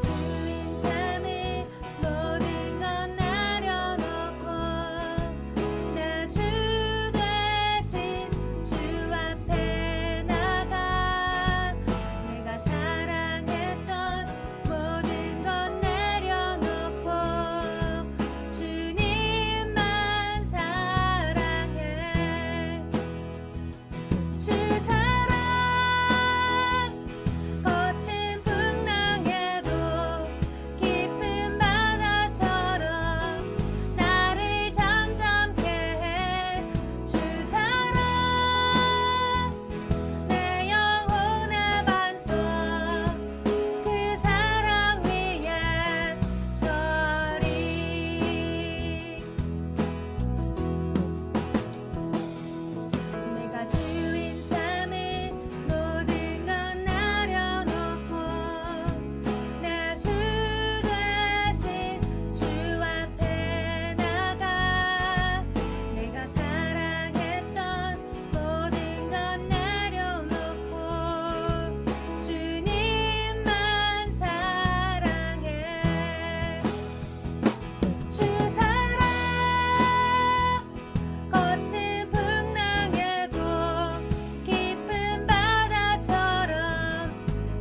주인 삼은 모든 것 내려놓고 내 주 대신 주 앞에 나가 내가 사랑했던 모든 것 내려놓고 주님만 사랑해. 주 사랑 거친 풍랑에도 깊은 바다처럼 나를 잠잠케 해. 주 사랑 내 영혼의 반석 그 사랑 위에 서리. 내가 주인 삼은 모든 것 내려놓고 내 주 대신 주 앞에 나가 내가 사랑했던 모든 것 내려놓고 주님만 사랑해. 주 사랑 거친 풍랑에도 깊은 바다처럼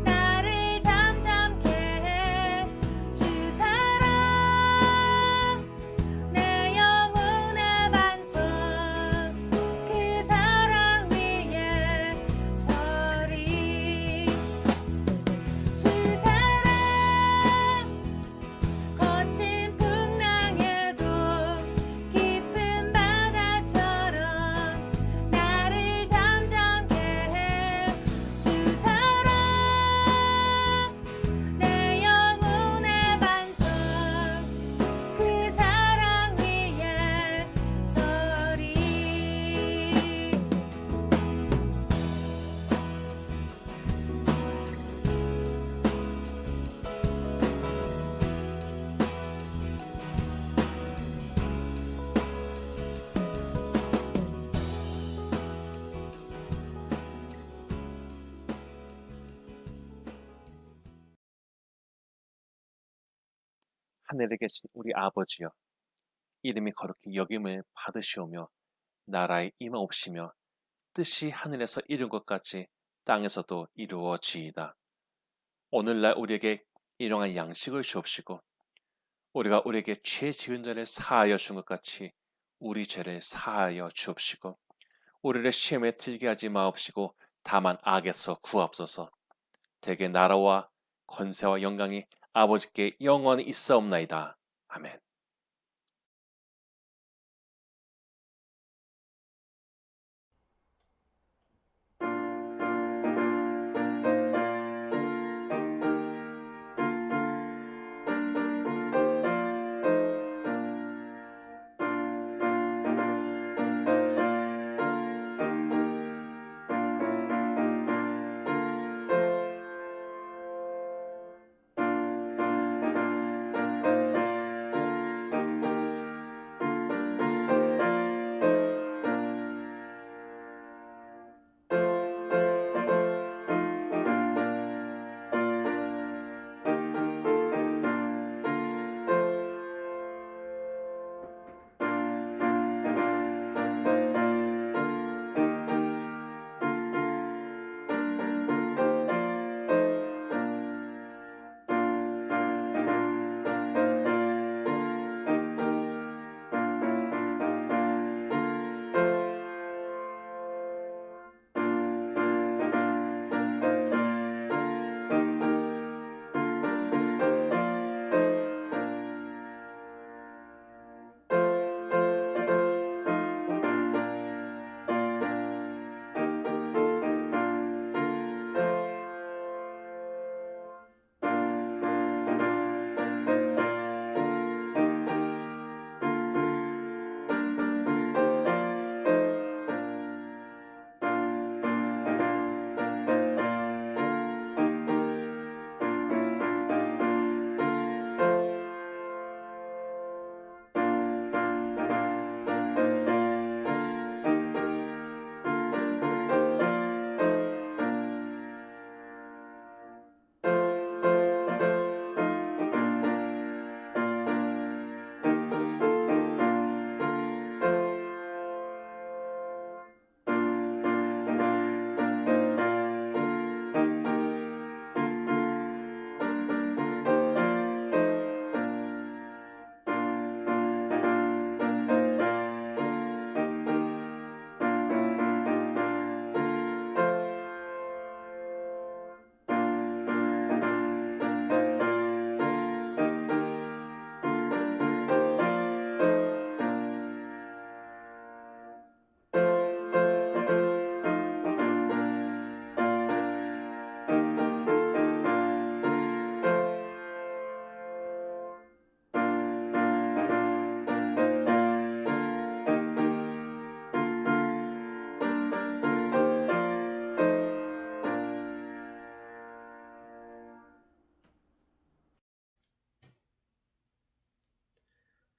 나를 잠잠케 해. 주 사랑 내 영혼의 반석 그 사랑 위에 서리. 주 사랑 거친 풍랑에도 깊은 바다처럼 나를 잠잠케 해. 주 사랑 내 영혼의 반석 그 사랑 위에 서리. 하늘에 계신 우리 아버지여, 이름이 거룩히 여김을 받으시오며 나라의 임하옵시며 뜻이 하늘에서 이룬 것 같이 땅에서도 이루어지이다. 오늘날 우리에게 일용할 양식을 주옵시고 우리가 우리에게 죄 지은 자를 사하여 준 것 같이 우리 죄를 사하여 주옵시고 우리를 시험에 들게 하지 마옵시고 다만 악에서 구하옵소서. 대개 나라와 권세와 영광이 아버지께 영원히 있사옵나이다. 아멘.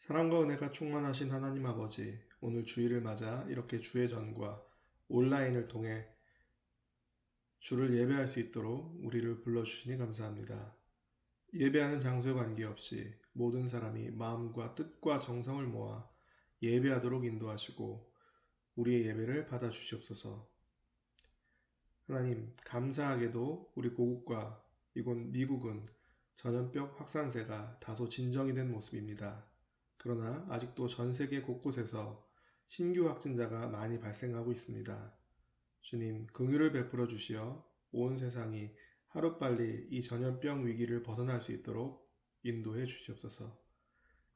사랑과 은혜가 충만하신 하나님 아버지, 오늘 주일을 맞아 이렇게 주의 전과 온라인을 통해 주를 예배할 수 있도록 우리를 불러주시니 감사합니다. 예배하는 장소에 관계없이 모든 사람이 마음과 뜻과 정성을 모아 예배하도록 인도하시고 우리의 예배를 받아주시옵소서. 하나님, 감사하게도 우리 고국과 이곳 미국은 전염병 확산세가 다소 진정이 된 모습입니다. 그러나 아직도 전 세계 곳곳에서 신규 확진자가 많이 발생하고 있습니다. 주님, 긍휼을 베풀어 주시어 온 세상이 하루빨리 이 전염병 위기를 벗어날 수 있도록 인도해 주시옵소서.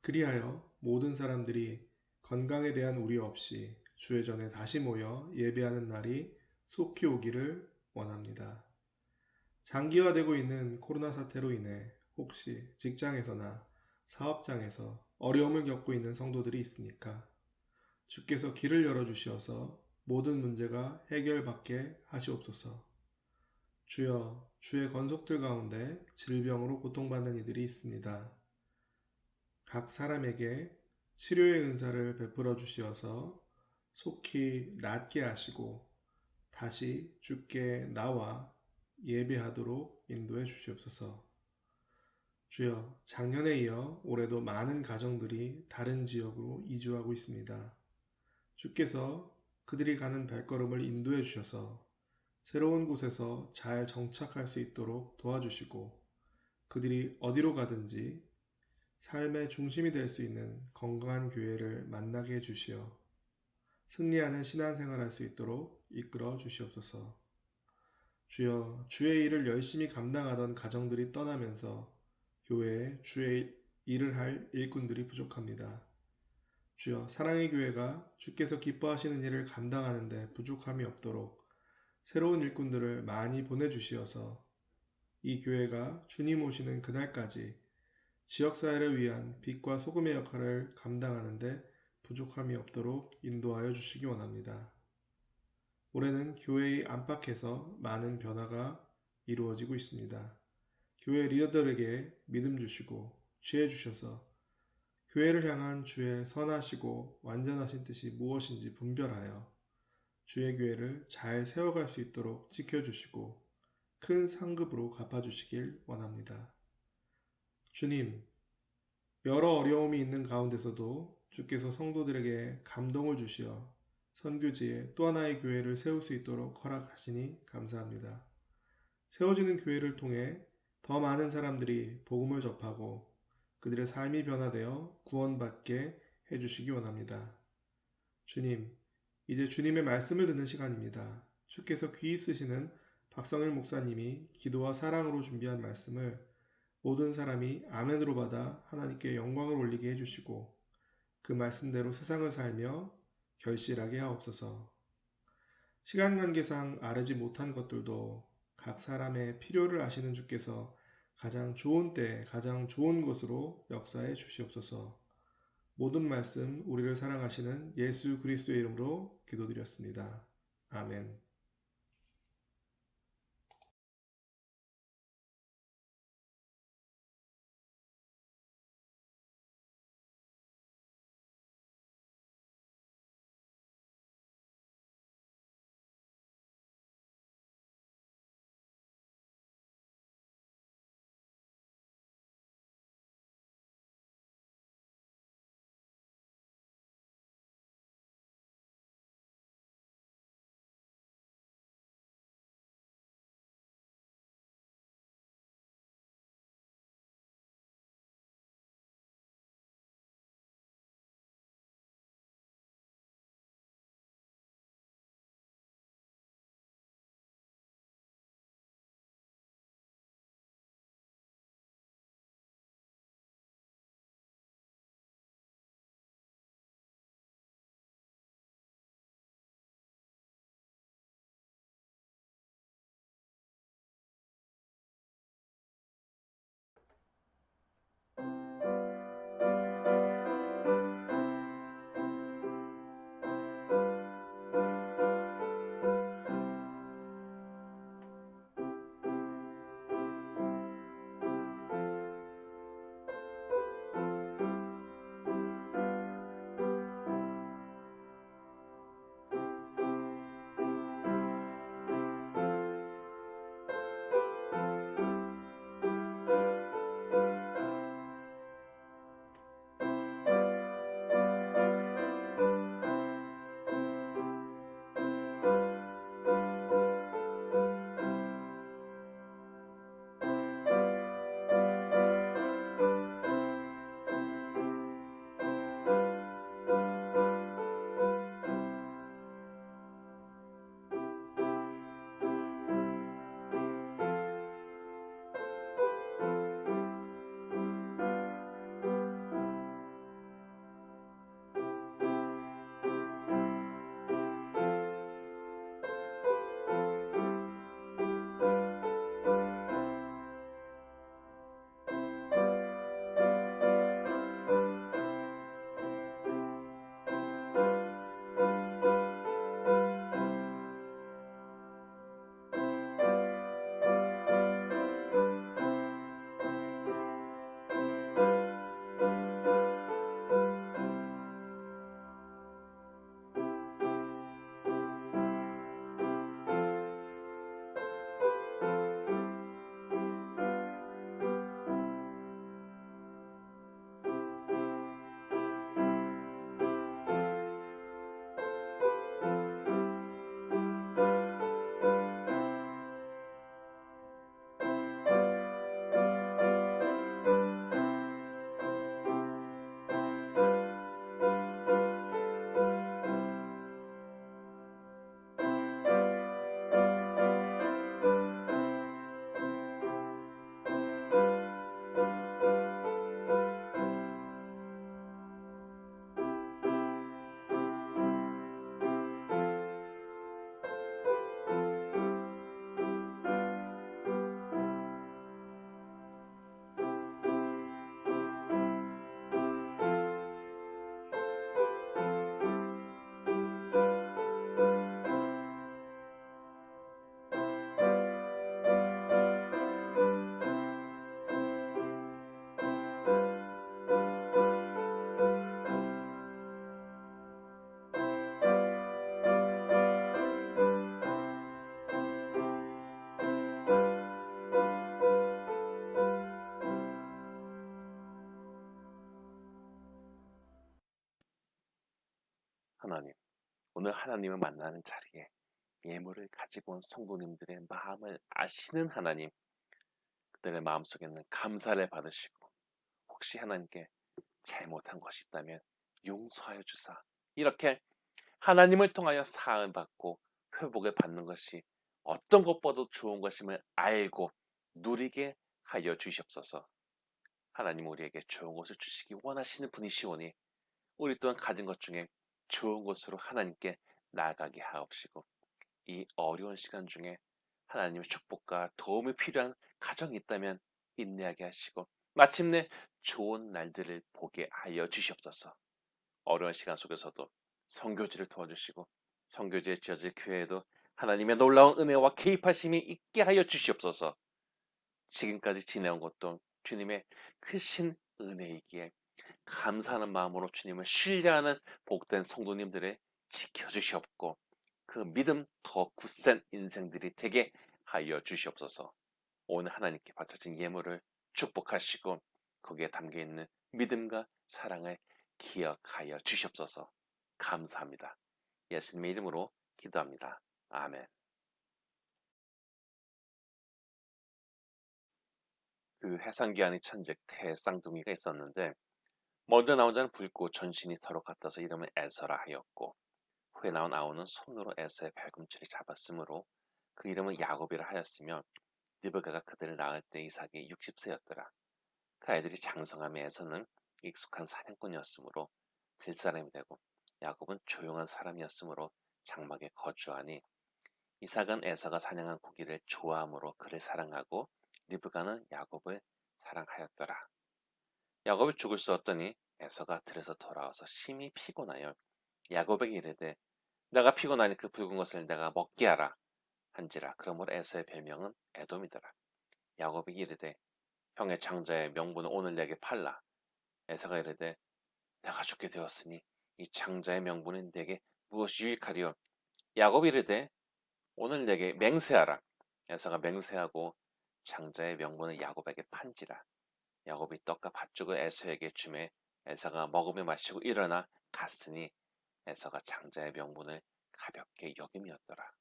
그리하여 모든 사람들이 건강에 대한 우려 없이 주의 전에 다시 모여 예배하는 날이 속히 오기를 원합니다. 장기화되고 있는 코로나 사태로 인해 혹시 직장에서나 사업장에서 어려움을 겪고 있는 성도들이 있습니까? 주께서 길을 열어주시어서 모든 문제가 해결받게 하시옵소서. 주여, 주의 건속들 가운데 질병으로 고통받는 이들이 있습니다. 각 사람에게 치료의 은사를 베풀어 주시어서 속히 낫게 하시고 다시 주께 나와 예배하도록 인도해 주시옵소서. 주여, 작년에 이어 올해도 많은 가정들이 다른 지역으로 이주하고 있습니다. 주께서 그들이 가는 발걸음을 인도해 주셔서 새로운 곳에서 잘 정착할 수 있도록 도와주시고 그들이 어디로 가든지 삶의 중심이 될 수 있는 건강한 교회를 만나게 해주시어 승리하는 신앙생활 할 수 있도록 이끌어 주시옵소서. 주여, 주의 일을 열심히 감당하던 가정들이 떠나면서 교회에 주의 일을 할 일꾼들이 부족합니다. 주여, 사랑의 교회가 주께서 기뻐하시는 일을 감당하는 데 부족함이 없도록 새로운 일꾼들을 많이 보내주시어서 이 교회가 주님 오시는 그날까지 지역사회를 위한 빛과 소금의 역할을 감당하는 데 부족함이 없도록 인도하여 주시기 원합니다. 올해는 교회의 안팎에서 많은 변화가 이루어지고 있습니다. 교회 리더들에게 믿음 주시고 지혜 주셔서 교회를 향한 주의 선하시고 완전하신 뜻이 무엇인지 분별하여 주의 교회를 잘 세워갈 수 있도록 지켜주시고 큰 상급으로 갚아주시길 원합니다. 주님, 여러 어려움이 있는 가운데서도 주께서 성도들에게 감동을 주시어 선교지에 또 하나의 교회를 세울 수 있도록 허락하시니 감사합니다. 세워지는 교회를 통해 더 많은 사람들이 복음을 접하고 그들의 삶이 변화되어 구원받게 해주시기 원합니다. 주님, 이제 주님의 말씀을 듣는 시간입니다. 주께서 귀 쓰시는 박성일 목사님이 기도와 사랑으로 준비한 말씀을 모든 사람이 아멘으로 받아 하나님께 영광을 올리게 해주시고 그 말씀대로 세상을 살며 결실하게 하옵소서. 시간 관계상 아르지 못한 것들도 각 사람의 필요를 아시는 주께서 가장 좋은 때, 가장 좋은 곳으로 역사해 주시옵소서. 모든 말씀 우리를 사랑하시는 예수 그리스도의 이름으로 기도드렸습니다. 아멘. 하나님, 오늘 하나님을 만나는 자리에 예물을 가지고 온 성도님들의 마음을 아시는 하나님, 그들의 마음속에 있는 감사를 받으시고 혹시 하나님께 잘못한 것이 있다면 용서하여 주사, 이렇게 하나님을 통하여 사함을 받고 회복을 받는 것이 어떤 것보다도 좋은 것임을 알고 누리게 하여 주시옵소서. 하나님 우리에게 좋은 것을 주시기 원하시는 분이시오니 우리 또한 가진 것 중에 좋은 것으로 하나님께 나아가게 하옵시고, 이 어려운 시간 중에 하나님의 축복과 도움이 필요한 가정이 있다면 인내하게 하시고 마침내 좋은 날들을 보게 하여 주시옵소서. 어려운 시간 속에서도 선교지를 도와주시고 선교지에 지어질 교회에도 하나님의 놀라운 은혜와 개입하심이 있게 하여 주시옵소서. 지금까지 지내온 것도 주님의 크신 은혜이기에 감사하는 마음으로 주님을 신뢰하는 복된 성도님들을 지켜주시옵고 그 믿음 더 굳센 인생들이 되게 하여 주시옵소서. 오늘 하나님께 바쳐진 예물을 축복하시고 거기에 담겨있는 믿음과 사랑을 기억하여 주시옵소서. 감사합니다. 예수님의 이름으로 기도합니다. 아멘. 그 해상기한의 천재 태쌍둥이가 있었는데 먼저 나온 자는 붉고 전신이 털어 같아서 이름을 에서라 하였고 후에 나온 아우는 손으로 에서의 발꿈치를 잡았으므로 그 이름을 야곱이라 하였으며 리브가가 그들을 낳을 때 이삭이 60세였더라. 그 아이들이 장성함에 에서는 익숙한 사냥꾼이었으므로 들사람이 되고 야곱은 조용한 사람이었으므로 장막에 거주하니 이삭은 에서가 사냥한 고기를 좋아함으로 그를 사랑하고 리브가는 야곱을 사랑하였더라. 야곱이 죽을 수 없더니 에서가 들에서 돌아와서 심히 피곤하여 야곱에게 이르되 내가 피곤하니 그 붉은 것을 내가 먹게 하라 한지라. 그러므로 에서의 별명은 에돔이더라. 야곱이 이르되 형의 장자의 명분을 오늘 내게 팔라. 에서가 이르되 내가 죽게 되었으니 이 장자의 명분은 내게 무엇이 유익하리요. 야곱이 이르되 오늘 내게 맹세하라. 에서가 맹세하고 장자의 명분을 야곱에게 판지라. 야곱이 떡과 팥죽을 에서에게 주매 에서가 먹으며 마시고 일어나 갔으니 에서가 장자의 명분을 가볍게 여김이었더라.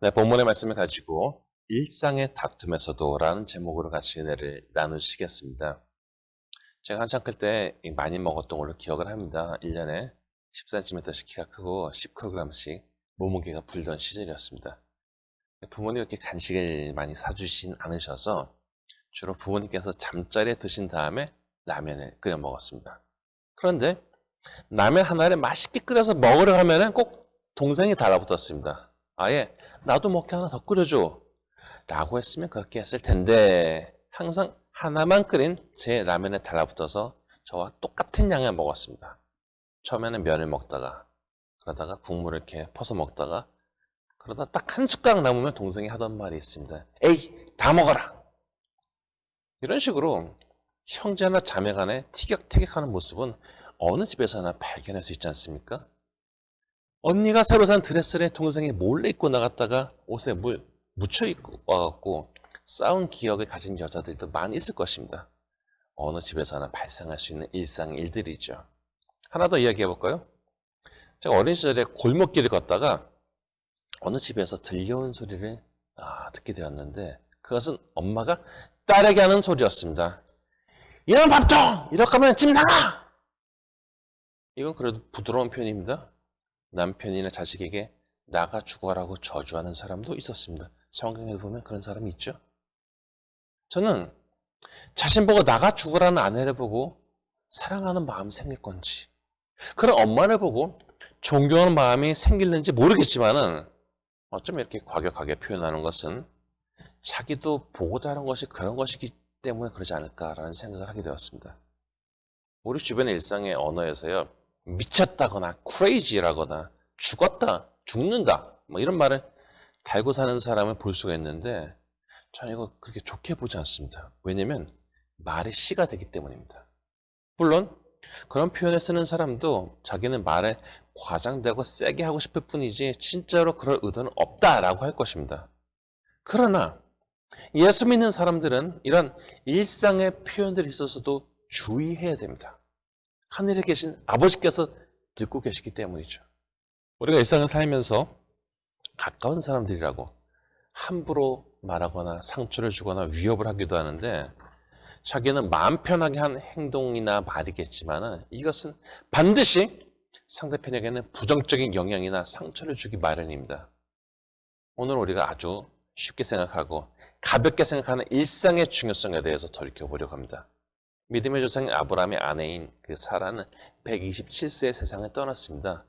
네, 본문의 말씀을 가지고 일상의 다툼에서도 라는 제목으로 같이 은혜를 나누시겠습니다. 제가 한창 클 때 많이 먹었던 걸로 기억을 합니다. 1년에 10cm씩 키가 크고 10kg씩 몸무게가 불던 시절이었습니다. 부모님 이렇게 간식을 많이 사주신 않으셔서 주로 부모님께서 잠자리에 드신 다음에 라면을 끓여 먹었습니다. 그런데 라면 하나를 맛있게 끓여서 먹으려 하면은 꼭 동생이 달라붙었습니다. 아예 나도 먹게 하나 더 끓여줘 라고 했으면 그렇게 했을 텐데 항상 하나만 끓인 제 라면에 달라붙어서 저와 똑같은 양을 먹었습니다. 처음에는 면을 먹다가 그러다가 국물을 이렇게 퍼서 먹다가 그러다 딱 한 숟가락 남으면 동생이 하던 말이 있습니다. 에이, 다 먹어라! 이런 식으로 형제나 자매 간에 티격태격하는 모습은 어느 집에서나 발견할 수 있지 않습니까? 언니가 새로 산 드레스를 동생이 몰래 입고 나갔다가 옷에 물 묻혀 입고 와갖고 싸운 기억을 가진 여자들도 많이 있을 것입니다. 어느 집에서나 발생할 수 있는 일상 일들이죠. 하나 더 이야기해 볼까요? 제가 어린 시절에 골목길을 걷다가 어느 집에서 들려온 소리를 듣게 되었는데 그것은 엄마가 딸에게 하는 소리였습니다. 이런 밥통! 이렇게 하면 집 나가! 이건 그래도 부드러운 표현입니다. 남편이나 자식에게 나가 죽어라고 저주하는 사람도 있었습니다. 성경에 보면 그런 사람이 있죠. 저는 자신 보고 나가 죽으라는 아내를 보고 사랑하는 마음이 생길 건지 그런 엄마를 보고 존경하는 마음이 생길는지 모르겠지만은 어쩜 이렇게 과격하게 표현하는 것은 자기도 보고 자란 것이 그런 것이기 때문에 그러지 않을까라는 생각을 하게 되었습니다. 우리 주변의 일상의 언어에서요. 미쳤다거나 crazy라거나 죽었다, 죽는다 뭐 이런 말을 달고 사는 사람을 볼 수가 있는데 저는 이거 그렇게 좋게 보지 않습니다. 왜냐하면 말의 씨가 되기 때문입니다. 물론 그런 표현을 쓰는 사람도 자기는 말에 과장되고 세게 하고 싶을 뿐이지 진짜로 그럴 의도는 없다라고 할 것입니다. 그러나 예수 믿는 사람들은 이런 일상의 표현들이 있어서도 주의해야 됩니다. 하늘에 계신 아버지께서 듣고 계시기 때문이죠. 우리가 일상을 살면서 가까운 사람들이라고 함부로 말하거나 상처를 주거나 위협을 하기도 하는데 자기는 마음 편하게 한 행동이나 말이겠지만 이것은 반드시 상대편에게는 부정적인 영향이나 상처를 주기 마련입니다. 오늘 우리가 아주 쉽게 생각하고 가볍게 생각하는 일상의 중요성에 대해서 돌이켜보려고 합니다. 믿음의 조상인 아브라함의 아내인 그 사라는 127세의 세상을 떠났습니다.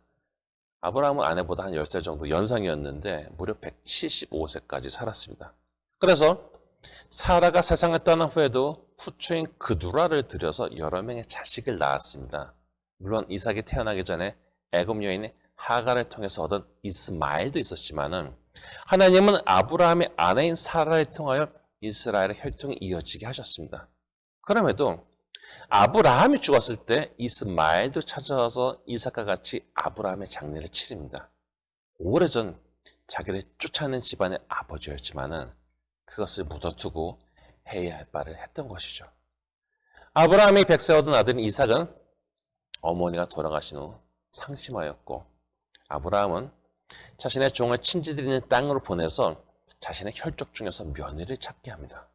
아브라함은 아내보다 한 10살 정도 연상이었는데 무려 175세까지 살았습니다. 그래서 사라가 세상을 떠난 후에도 후초인 그두라를 들여서 여러 명의 자식을 낳았습니다. 물론 이삭이 태어나기 전에 애굽 여인의 하갈을 통해서 얻은 이스마엘도 있었지만은 하나님은 아브라함의 아내인 사라를 통하여 이스라엘의 혈통이 이어지게 하셨습니다. 그럼에도 아브라함이 죽었을 때 이스마엘도 찾아와서 이삭과 같이 아브라함의 장례를 치릅니다. 오래전 자기를 쫓아낸 집안의 아버지였지만은 그것을 묻어두고 해야 할 바를 했던 것이죠. 아브라함이 100세 얻은 아들인 이삭은 어머니가 돌아가신 후 상심하였고 아브라함은 자신의 종을 친지들이 있는 땅으로 보내서 자신의 혈족 중에서 며느리를 찾게 합니다.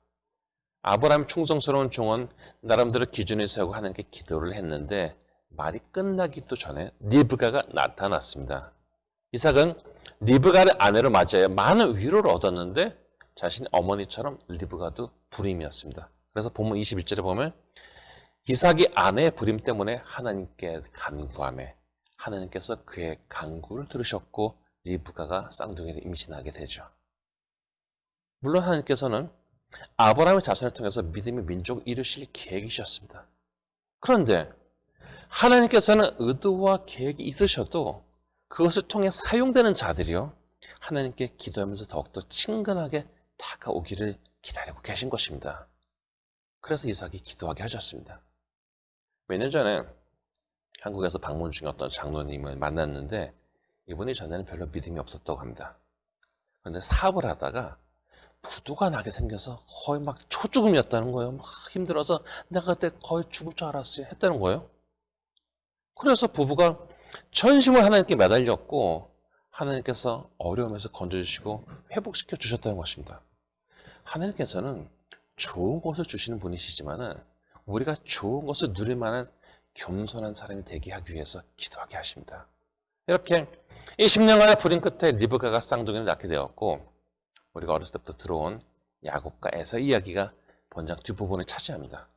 아브라함의 충성스러운 종은 나름대로 기준을 세우고 하나님께 기도를 했는데 말이 끝나기도 전에 리브가가 나타났습니다. 이삭은 리브가를 아내로 맞이해 많은 위로를 얻었는데 자신의 어머니처럼 리브가도 불임이었습니다. 그래서 본문 21절에 보면 이삭이 아내의 불임 때문에 하나님께 간구하며 하나님께서 그의 간구를 들으셨고 리브가가 쌍둥이를 임신하게 되죠. 물론 하나님께서는 아브라함의 자손을 통해서 믿음의 민족을 이루실 계획이셨습니다. 그런데 하나님께서는 의도와 계획이 있으셔도 그것을 통해 사용되는 자들이요 하나님께 기도하면서 더욱더 친근하게 다가오기를 기다리고 계신 것입니다. 그래서 이삭이 기도하게 하셨습니다. 몇 년 전에 한국에서 방문 중에 어떤 장로님을 만났는데 이분이 전에는 별로 믿음이 없었다고 합니다. 그런데 사업을 하다가 부도가 나게 생겨서 거의 막 초죽음이었다는 거예요. 막 힘들어서 내가 그때 거의 죽을 줄 알았어요 했다는 거예요. 그래서 부부가 전심을 하나님께 매달렸고 하나님께서 어려움에서 건져주시고 회복시켜 주셨다는 것입니다. 하나님께서는 좋은 것을 주시는 분이시지만 우리가 좋은 것을 누릴 만한 겸손한 사람이 되게 하기 위해서 기도하게 하십니다. 이렇게 이 10년간의 불임 끝에 리브가가 쌍둥이를 낳게 되었고 우리가 어렸을 때부터 들어온 야곱과 에서 이야기가 본장 뒷부분을 차지합니다.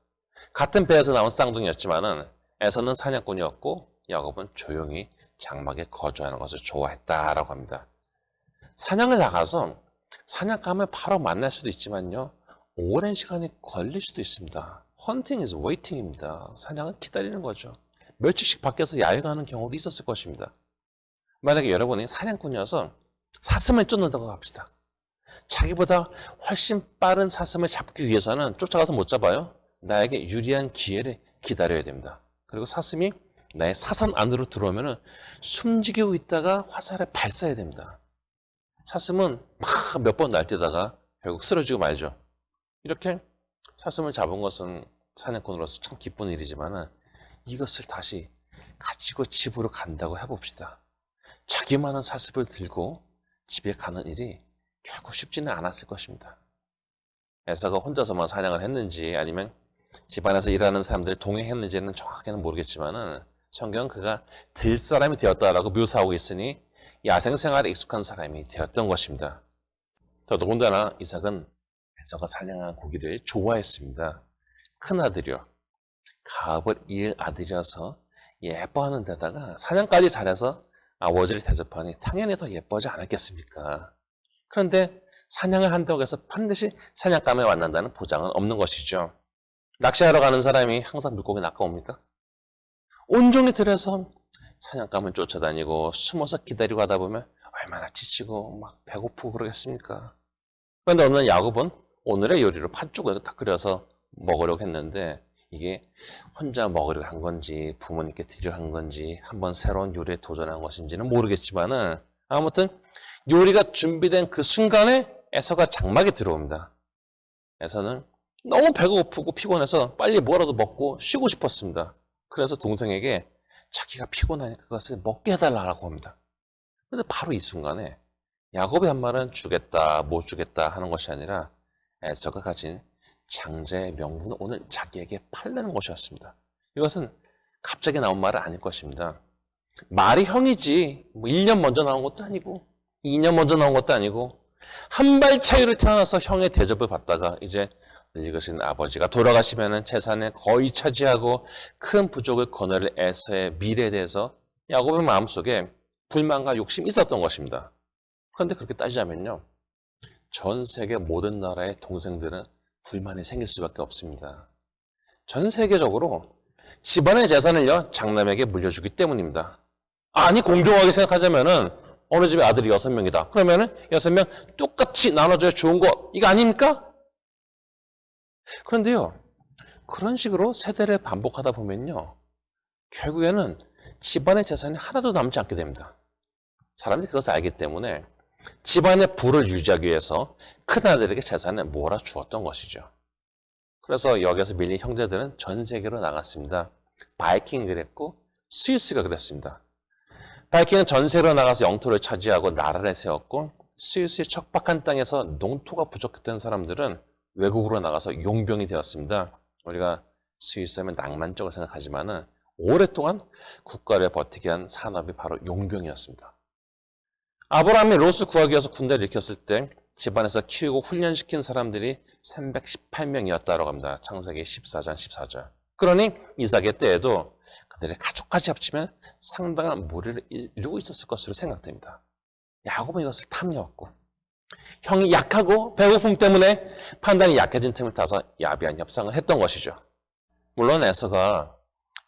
같은 배에서 나온 쌍둥이였지만 에서는 사냥꾼이었고 야곱은 조용히 장막에 거주하는 것을 좋아했다라고 합니다. 사냥을 나가서 사냥감을 바로 만날 수도 있지만요. 오랜 시간이 걸릴 수도 있습니다. Hunting is waiting입니다. 사냥은 기다리는 거죠. 며칠씩 밖에서 야외가는 경우도 있었을 것입니다. 만약에 여러분이 사냥꾼이어서 사슴을 쫓는다고 합시다. 자기보다 훨씬 빠른 사슴을 잡기 위해서는 쫓아가서 못 잡아요. 나에게 유리한 기회를 기다려야 됩니다. 그리고 사슴이 나의 사선 안으로 들어오면 숨지고 있다가 화살을 발사해야 됩니다. 사슴은 막 몇 번 날뛰다가 결국 쓰러지고 말죠. 이렇게 사슴을 잡은 것은 사냥꾼으로서 참 기쁜 일이지만 이것을 다시 가지고 집으로 간다고 해봅시다. 자기만한 사슴을 들고 집에 가는 일이 결국 쉽지는 않았을 것입니다. 에서가 혼자서만 사냥을 했는지 아니면 집안에서 일하는 사람들이 동행했는지는 정확하게는 모르겠지만 성경은 그가 들 사람이 되었다라고 묘사하고 있으니 야생생활에 익숙한 사람이 되었던 것입니다. 더더군다나 이삭은 에서가 사냥한 고기를 좋아했습니다. 큰아들이요. 가업을 이을 아들이어서 예뻐하는 데다가 사냥까지 잘해서 아버지를 대접하니 당연히 더 예뻐하지 않았겠습니까? 그런데 사냥을 한다고 해서 반드시 사냥감에 만난다는 보장은 없는 것이죠. 낚시하러 가는 사람이 항상 물고기 낚아옵니까? 온종일 들여서 사냥감을 쫓아다니고 숨어서 기다리고 하다 보면 얼마나 지치고 막 배고프고 그러겠습니까? 그런데 어느 날 야곱은 오늘의 요리로 팥죽을 다 끓여서 먹으려고 했는데 이게 혼자 먹으려고 한 건지 부모님께 드리려고 한 건지 한번 새로운 요리에 도전한 것인지는 모르겠지만은 아무튼 요리가 준비된 그 순간에 에서가 장막에 들어옵니다. 에서는 너무 배고프고 피곤해서 빨리 뭐라도 먹고 쉬고 싶었습니다. 그래서 동생에게 자기가 피곤하니 그것을 먹게 해달라고 합니다. 그런데 바로 이 순간에 야곱의 한 말은 주겠다 못 주겠다 하는 것이 아니라 에서가 가진 장자의 명분을 오늘 자기에게 팔려는 것이었습니다. 이것은 갑자기 나온 말은 아닐 것입니다. 말이 형이지 뭐 1년 먼저 나온 것도 아니고 2년 먼저 나온 것도 아니고 한 발 차이로 태어나서 형의 대접을 받다가 이제 늙으신 아버지가 돌아가시면 재산을 거의 차지하고 큰 부족을 거느릴 에서의 미래에 대해서 야곱의 마음속에 불만과 욕심이 있었던 것입니다. 그런데 그렇게 따지자면요. 전 세계 모든 나라의 동생들은 불만이 생길 수밖에 없습니다. 전 세계적으로 집안의 재산을요 장남에게 물려주기 때문입니다. 아니 공정하게 생각하자면은 어느 집에 아들이 6명이다. 그러면은 6명 똑같이 나눠줘야 좋은 거 이거 아닙니까? 그런데요. 그런 식으로 세대를 반복하다 보면요. 결국에는 집안의 재산이 하나도 남지 않게 됩니다. 사람들이 그것을 알기 때문에 집안의 부를 유지하기 위해서 큰아들에게 재산을 몰아주었던 것이죠. 그래서 여기서 밀린 형제들은 전 세계로 나갔습니다. 바이킹이 그랬고 스위스가 그랬습니다. 바이킹은 전 세계로 나가서 영토를 차지하고 나라를 세웠고 스위스의 척박한 땅에서 농토가 부족했던 사람들은 외국으로 나가서 용병이 되었습니다. 우리가 스위스 하면 낭만적으로 생각하지만 오랫동안 국가를 버티게 한 산업이 바로 용병이었습니다. 아브라함이 롯을 구하기 위해서 군대를 일으켰을 때 집안에서 키우고 훈련시킨 사람들이 318명이었다고 합니다. 창세기 14장 14절. 그러니 이삭의 때에도 그들의 가족까지 합치면 상당한 무리를 이루고 있었을 것으로 생각됩니다. 야곱은 이것을 탐내었고 형이 약하고 배고픔 때문에 판단이 약해진 틈을 타서 야비한 협상을 했던 것이죠. 물론 에서가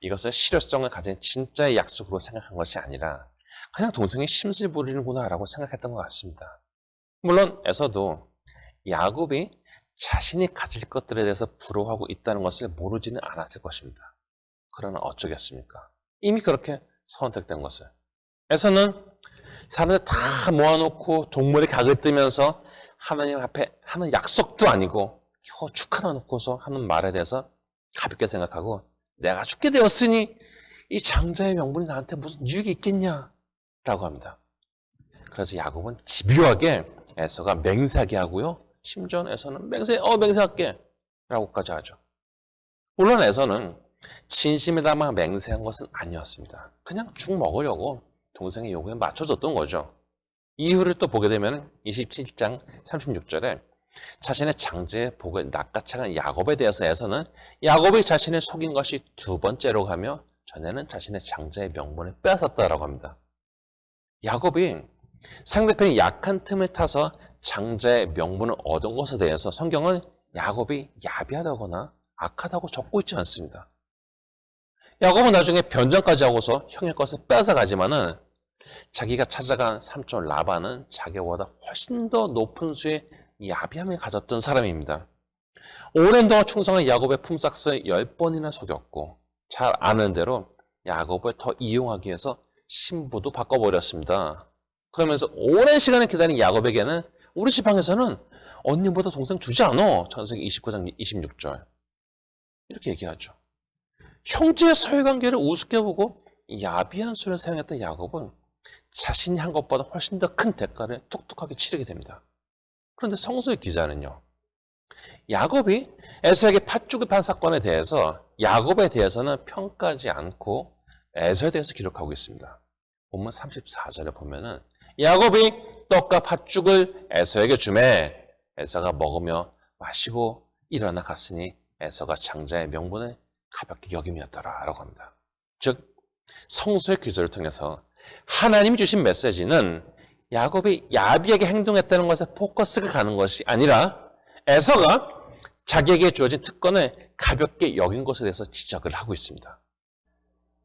이것을 실효성을 가진 진짜의 약속으로 생각한 것이 아니라 그냥 동생이 심술 부리는구나 라고 생각했던 것 같습니다. 물론 에서도 야곱이 자신이 가질 것들에 대해서 부러워하고 있다는 것을 모르지는 않았을 것입니다. 그러나 어쩌겠습니까? 이미 그렇게 선택된 것을. 에서는 사람들 다 모아놓고 동물의 각을 뜨면서 하나님 앞에 하는 약속도 아니고 축하나 놓고서 하는 말에 대해서 가볍게 생각하고 내가 죽게 되었으니 이 장자의 명분이 나한테 무슨 유익이 있겠냐 라고 합니다. 그래서 야곱은 집요하게 에서가 맹세하게 하고요. 심지어는 에서는 맹세할게 라고까지 하죠. 물론 에서는 진심에 담아 맹세한 것은 아니었습니다. 그냥 죽 먹으려고 동생의 요구에 맞춰줬던 거죠. 이유를 또 보게 되면 27장 36절에 자신의 장제의 복을 낚아채간 야곱에 대해서 에서는 야곱이 자신을 속인 것이 두 번째로 가며 전에는 자신의 장제의 명분을 빼앗았다라고 합니다. 야곱이 상대편이 약한 틈을 타서 장자의 명분을 얻은 것에 대해서 성경은 야곱이 야비하다거나 악하다고 적고 있지 않습니다. 야곱은 나중에 변장까지 하고서 형의 것을 뺏어가지만은 자기가 찾아간 삼촌 라반은 자기보다 훨씬 더 높은 수의 야비함을 가졌던 사람입니다. 오랜 동안 충성한 야곱의 품삯을 10번이나 속였고 잘 아는 대로 야곱을 더 이용하기 위해서 신부도 바꿔버렸습니다. 그러면서 오랜 시간을 기다린 야곱에게는 우리 지방에서는 언니보다 동생 주지 않아. 창세기 29장 26절. 이렇게 얘기하죠. 형제의 사회관계를 우습게 보고 야비한 수를 사용했던 야곱은 자신이 한 것보다 훨씬 더 큰 대가를 톡톡하게 치르게 됩니다. 그런데 성서의 기자는요. 야곱이 에서에게 팥죽을 판 사건에 대해서 야곱에 대해서는 평가하지 않고 에서에 대해서 기록하고 있습니다. 본문 34절에 보면은 야곱이 떡과 팥죽을 에서에게 주매 에서가 먹으며 마시고 일어나 갔으니 에서가 장자의 명분을 가볍게 여김이었더라 라고 합니다. 즉 성서의 기술을 통해서 하나님이 주신 메시지는 야곱이 야비하게 행동했다는 것에 포커스가 가는 것이 아니라 에서가 자기에게 주어진 특권을 가볍게 여긴 것에 대해서 지적을 하고 있습니다.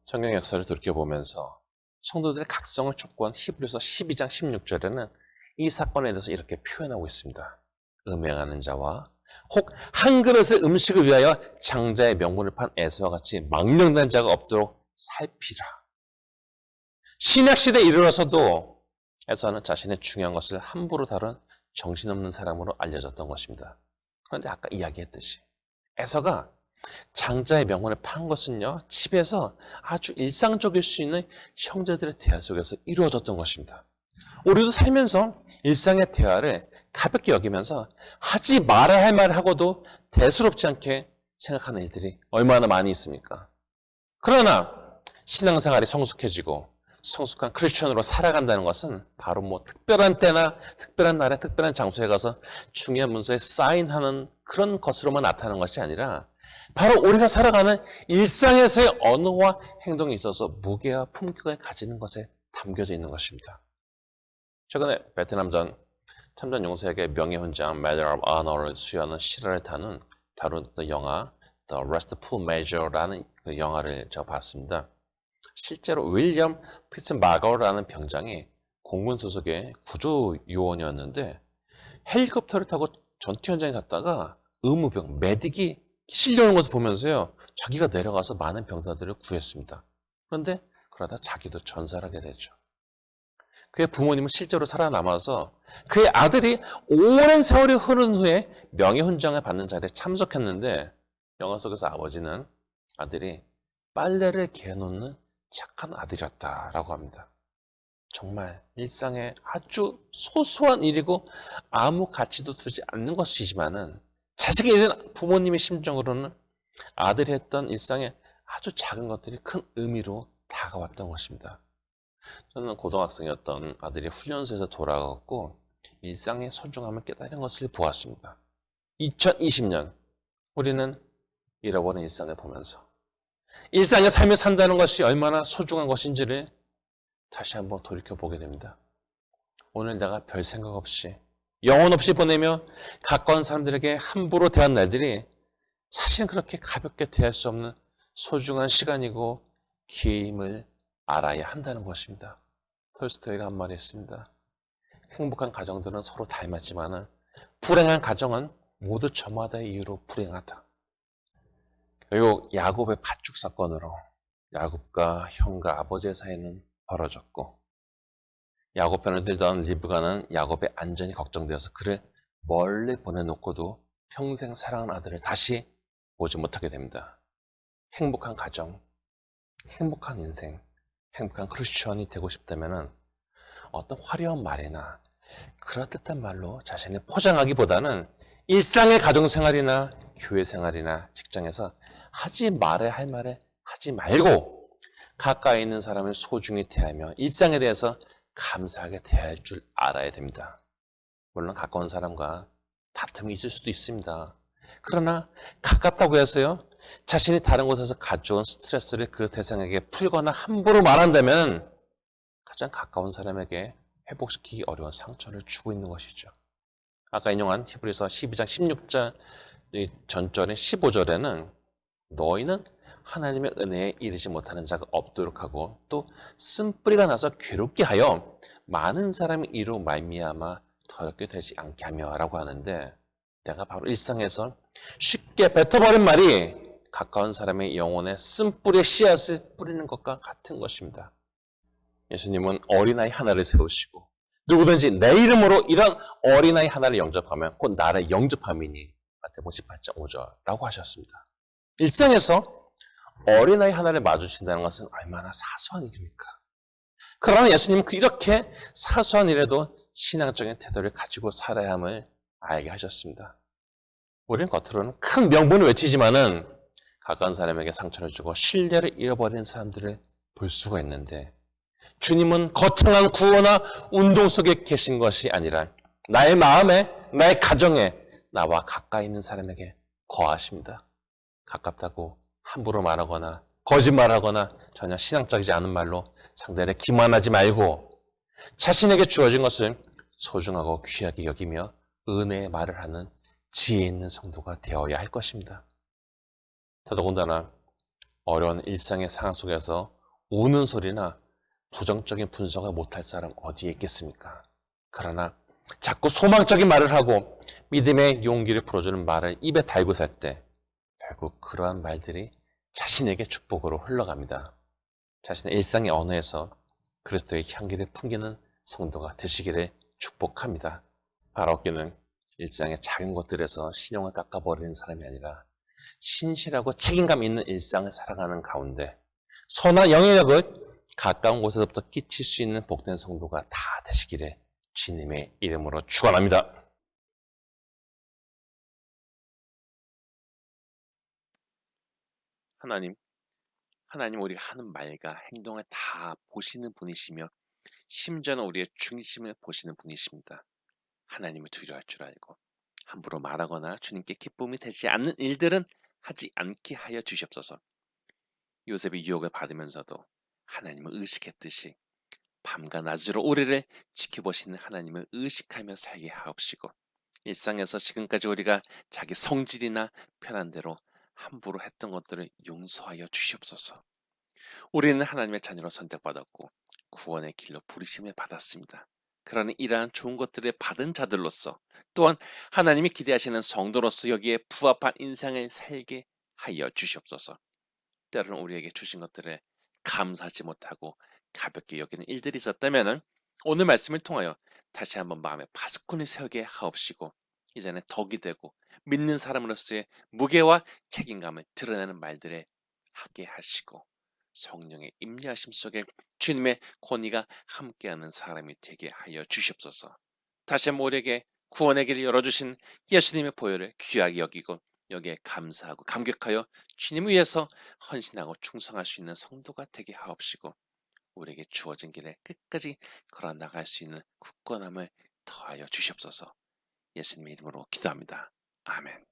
성경 역사를 돌이켜보면서 성도들의 각성을 촉구한 히브리서 12장 16절에는 이 사건에 대해서 이렇게 표현하고 있습니다. 음행하는 자와 혹 한 그릇의 음식을 위하여 장자의 명분을 판 에서와 같이 망령된 자가 없도록 살피라. 신약시대에 이르러서도 에서는 자신의 중요한 것을 함부로 다룬 정신없는 사람으로 알려졌던 것입니다. 그런데 아까 이야기했듯이 에서가 장자의 명분을 판 것은요, 집에서 아주 일상적일 수 있는 형제들의 대화 속에서 이루어졌던 것입니다. 우리도 살면서 일상의 대화를 가볍게 여기면서 하지 말아야 할 말을 하고도 대수롭지 않게 생각하는 일들이 얼마나 많이 있습니까? 그러나 신앙생활이 성숙해지고 성숙한 크리스천으로 살아간다는 것은 바로 특별한 때나 특별한 날에 특별한 장소에 가서 중요한 문서에 사인하는 그런 것으로만 나타나는 것이 아니라 바로 우리가 살아가는 일상에서의 언어와 행동에 있어서 무게와 품격을 가지는 것에 담겨져 있는 것입니다. 최근에 베트남전 참전 용사에게 명예훈장 Medal of Honor를 수여하는 실화를 다룬 영화 The Restful Major라는 그 영화를 제가 봤습니다. 실제로 윌리엄 피츠바거라는 병장이 공군 소속의 구조 요원이었는데 헬리콥터를 타고 전투 현장에 갔다가 의무병, 메딕이 실려오는 것을 보면서요. 자기가 내려가서 많은 병사들을 구했습니다. 그런데 그러다 자기도 전사를 하게 되죠. 그의 부모님은 실제로 살아남아서 그의 아들이 오랜 세월이 흐른 후에 명예훈장을 받는 자리에 참석했는데 영화 속에서 아버지는 아들이 빨래를 개놓는 착한 아들이었다라고 합니다. 정말 일상의 아주 소소한 일이고 아무 가치도 두지 않는 것이지만은 자식이 잃은 부모님의 심정으로는 아들이 했던 일상의 아주 작은 것들이 큰 의미로 다가왔던 것입니다. 저는 고등학생이었던 아들이 훈련소에서 돌아갔고 일상의 소중함을 깨달은 것을 보았습니다. 2020년 우리는 잃어버린 일상을 보면서 일상의 삶을 산다는 것이 얼마나 소중한 것인지를 다시 한번 돌이켜보게 됩니다. 오늘 내가 별 생각 없이 영혼 없이 보내며 가까운 사람들에게 함부로 대한 날들이 사실은 그렇게 가볍게 대할 수 없는 소중한 시간이고 기임을 알아야 한다는 것입니다. 톨스토이가 한 말이 있습니다. 행복한 가정들은 서로 닮았지만 불행한 가정은 모두 저마다의 이유로 불행하다. 결국 야곱의 팥죽 사건으로 야곱과 형과 아버지의 사이는 벌어졌고 야곱 편을 들던 리브가는 야곱의 안전이 걱정되어서 그를 멀리 보내놓고도 평생 사랑하는 아들을 다시 보지 못하게 됩니다. 행복한 가정, 행복한 인생, 행복한 크리스천이 되고 싶다면 어떤 화려한 말이나 그럴듯한 말로 자신을 포장하기보다는 일상의 가정생활이나 교회생활이나 직장에서 하지 말아야 할 말을 하지 말고 가까이 있는 사람을 소중히 대하며 일상에 대해서 감사하게 대할 줄 알아야 됩니다. 물론 가까운 사람과 다툼이 있을 수도 있습니다. 그러나 가깝다고 해서요, 자신이 다른 곳에서 가져온 스트레스를 그 대상에게 풀거나 함부로 말한다면 가장 가까운 사람에게 회복시키기 어려운 상처를 주고 있는 것이죠. 아까 인용한 히브리서 12장 16절 전절의 15절에는 너희는 하나님의 은혜에 이르지 못하는 자가 없도록 하고 또 쓴뿌리가 나서 괴롭게 하여 많은 사람이 이로 말미암아 더럽게 되지 않게 하며 라고 하는데, 내가 바로 일상에서 쉽게 뱉어버린 말이 가까운 사람의 영혼에 쓴뿌리의 씨앗을 뿌리는 것과 같은 것입니다. 예수님은 어린아이 하나를 세우시고 누구든지 내 이름으로 이런 어린아이 하나를 영접하면 곧 나를 영접함이니 마태복음 18장 5절라고 하셨습니다. 일상에서 어린아이 하나를 마주친다는 것은 얼마나 사소한 일입니까? 그러나 예수님은 이렇게 사소한 일에도 신앙적인 태도를 가지고 살아야 함을 알게 하셨습니다. 우리는 겉으로는 큰 명분을 외치지만은 가까운 사람에게 상처를 주고 신뢰를 잃어버리는 사람들을 볼 수가 있는데, 주님은 거창한 구호나 운동 속에 계신 것이 아니라 나의 마음에, 나의 가정에, 나와 가까이 있는 사람에게 거하십니다. 가깝다고 함부로 말하거나 거짓말하거나 전혀 신앙적이지 않은 말로 상대를 기만하지 말고 자신에게 주어진 것을 소중하고 귀하게 여기며 은혜의 말을 하는 지혜 있는 성도가 되어야 할 것입니다. 더더군다나 어려운 일상의 상황 속에서 우는 소리나 부정적인 분석을 못할 사람 어디에 있겠습니까? 그러나 자꾸 소망적인 말을 하고 믿음의 용기를 불어주는 말을 입에 달고 살 때 결국 그러한 말들이 자신에게 축복으로 흘러갑니다. 자신의 일상의 언어에서 그리스도의 향기를 풍기는 성도가 되시기를 축복합니다. 바라옵기는 일상의 작은 것들에서 신용을 깎아버리는 사람이 아니라 신실하고 책임감 있는 일상을 살아가는 가운데 선한 영향력을 가까운 곳에서부터 끼칠 수 있는 복된 성도가 다 되시기를 주님의 이름으로 축원합니다. 하나님 우리가 하는 말과 행동을 다 보시는 분이시며 심지어는 우리의 중심을 보시는 분이십니다. 하나님을 두려워할 줄 알고 함부로 말하거나 주님께 기쁨이 되지 않는 일들은 하지 않게 하여 주시옵소서. 요셉이 유혹을 받으면서도 하나님을 의식했듯이 밤과 낮으로 우리를 지켜보시는 하나님을 의식하며 살게 하옵시고, 일상에서 지금까지 우리가 자기 성질이나 편한 대로 함부로 했던 것들을 용서하여 주시옵소서. 우리는 하나님의 자녀로 선택받았고 구원의 길로 부르심을 받았습니다. 그러니 이러한 좋은 것들을 받은 자들로서 또한 하나님이 기대하시는 성도로서 여기에 부합한 인생을 살게 하여 주시옵소서. 때로는 우리에게 주신 것들을 감사하지 못하고 가볍게 여기는 일들이 있었다면 오늘 말씀을 통하여 다시 한번 마음에 파수꾼을 세우게 하옵시고, 이제는 덕이 되고 믿는 사람으로서의 무게와 책임감을 드러내는 말들을 하게 하시고 성령의 임재하심 속에 주님의 권위가 함께하는 사람이 되게 하여 주시옵소서. 다시 한번 우리에게 구원의 길을 열어주신 예수님의 보혈을 귀하게 여기고 여기에 감사하고 감격하여 주님 위해서 헌신하고 충성할 수 있는 성도가 되게 하옵시고, 우리에게 주어진 길에 끝까지 걸어 나갈 수 있는 굳건함을 더하여 주시옵소서. 예수님의 이름으로 기도합니다. 아멘.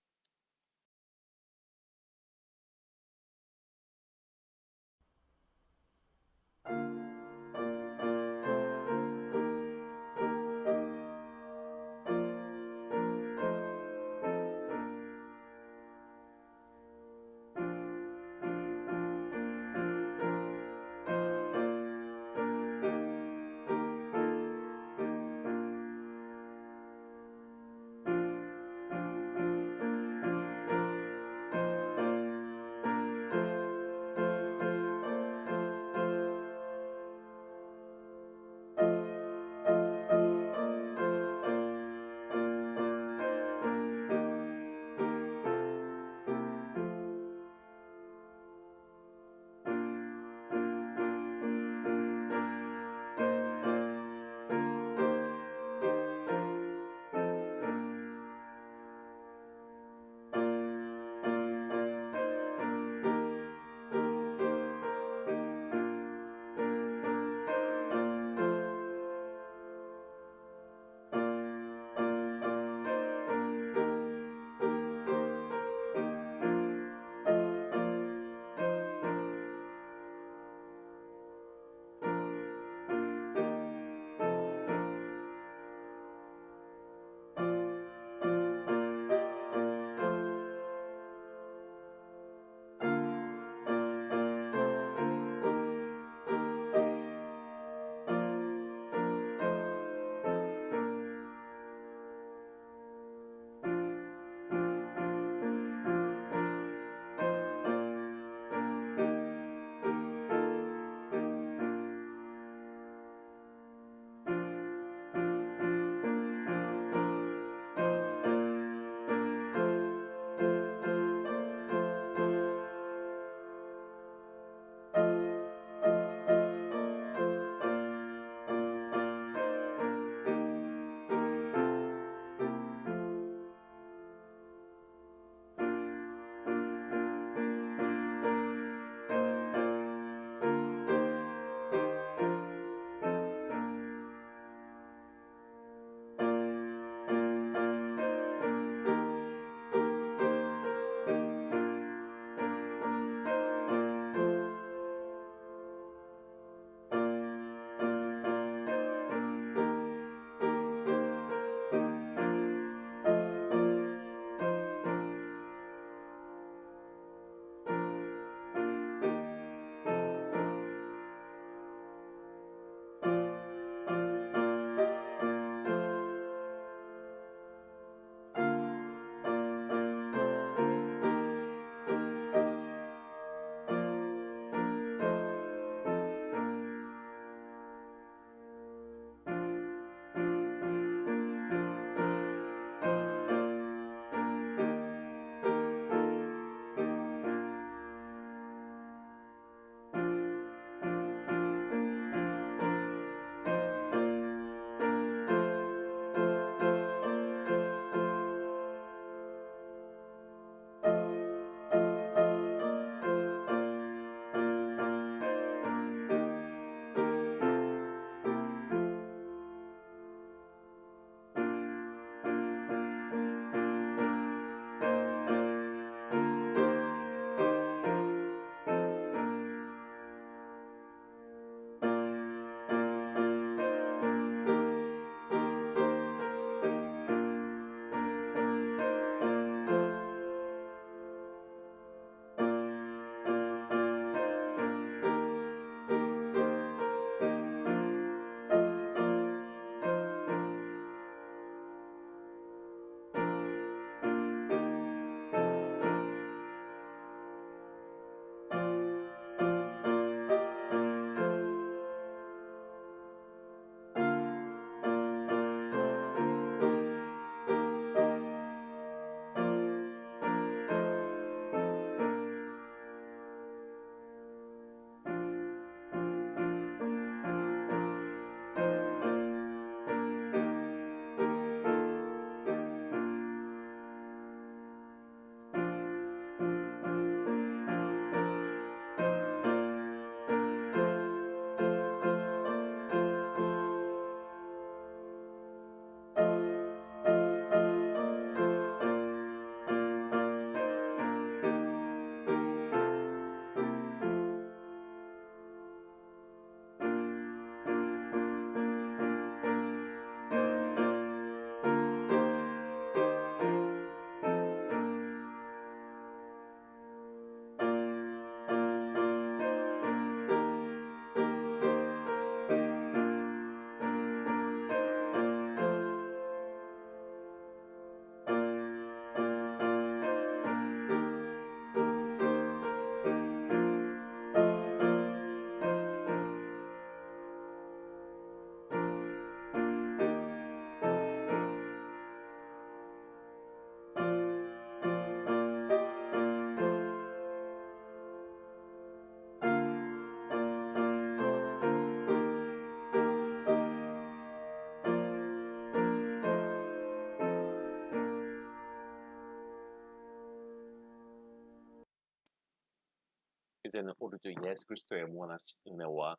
이제는 우리 주 예수 그리스도의 무한하신 은혜와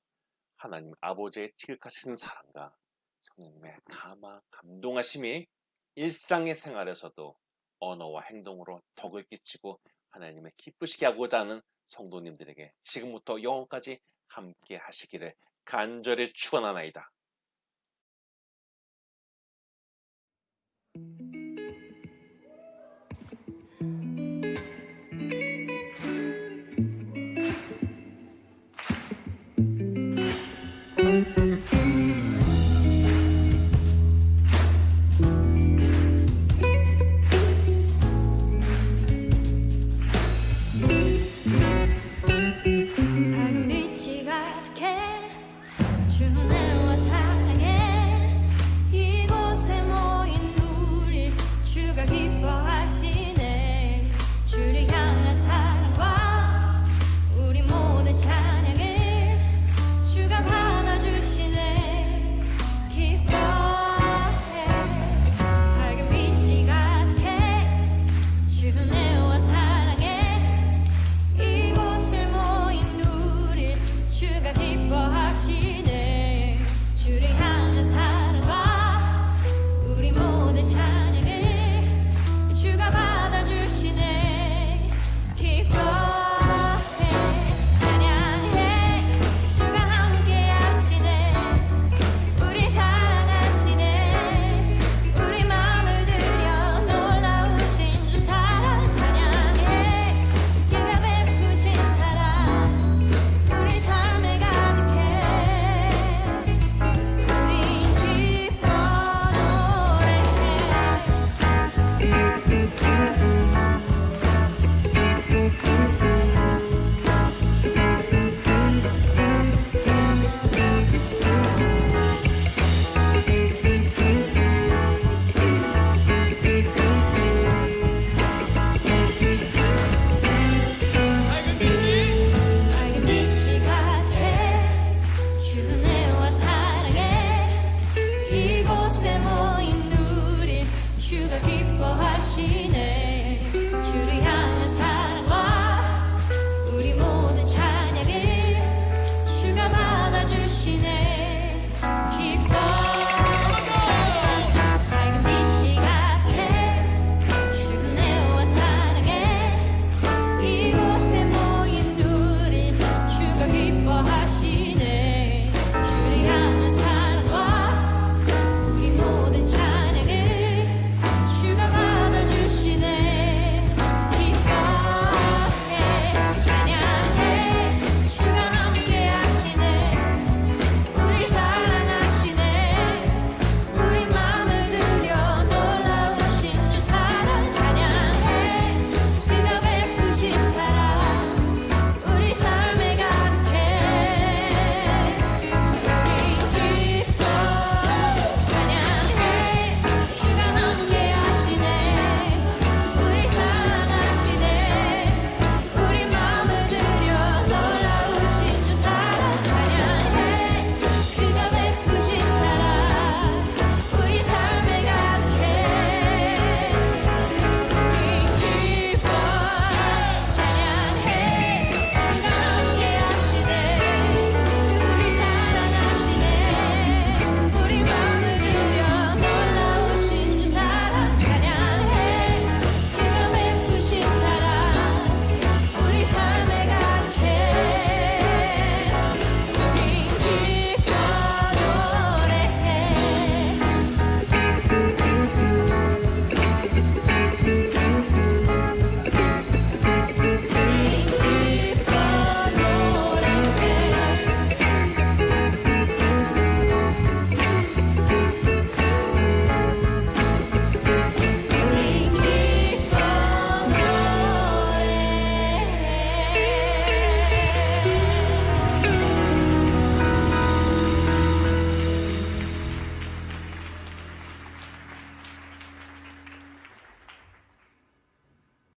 하나님 아버지의 지극하신 사랑과 성령님의 감동하심이 일상의 생활에서도 언어와 행동으로 덕을 끼치고 하나님의 기쁘시게 하고자 하는 성도님들에게 지금부터 영원까지 함께 하시기를 간절히 축원하나이다.